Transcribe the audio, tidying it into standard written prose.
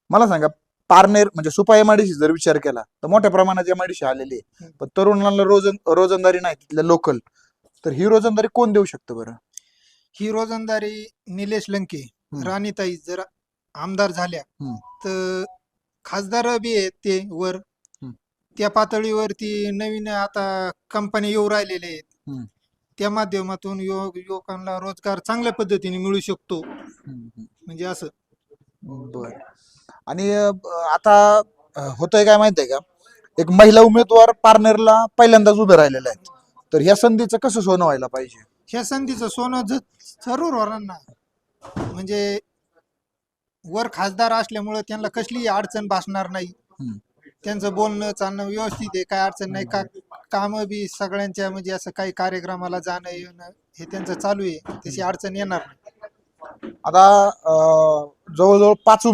मला सांगा, पारनेर म्हणजे सुपा एमआयडीसी जर विचार केला तर मोठ्या प्रमाणात एमआयडीसी आलेली आहे, पण तरुणांना रोजंदारी नाही तिथलं लोकल. तर ही रोजंदारी कोण देऊ शकतं बरं? ही रोजंदारी निलेश लंके, हम्म. राणीताई जर आमदार झाल्या हम्म. तर खासदार बी आहेत ते वर, हम्म. त्या पातळीवरती नवीन आता कंपनी येऊ राहिलेले आहेत. हम्म. त्या माध्यमातून युवकांना रोजगार चांगल्या पद्धतीने मिळू शकतो. हम्म. म्हणजे असं बर. आणि आता होतंय काय माहितीये का, एक महिला उमेदवार पारनेरला पहिल्यांदाच उभे राहिलेले आहेत. तर ह्या संधीचं कसं सोनं व्हायला पाहिजे? ह्या संधीचं सोनं जरूर होणार ना. म्हणजे वर खासदार असल्यामुळे त्यांना कसलीही अडचण भासणार नाही. हम्म. त्यांचं बोलणं चालणं व्यवस्थित आहे, काय अडचण नाही. कामं बी सगळ्यांच्या म्हणजे असं काही कार्यक्रमाला जाणं येणं हे त्यांचं चालू आहे, तशी अडचण येणार नाही. आता जवळजवळ 5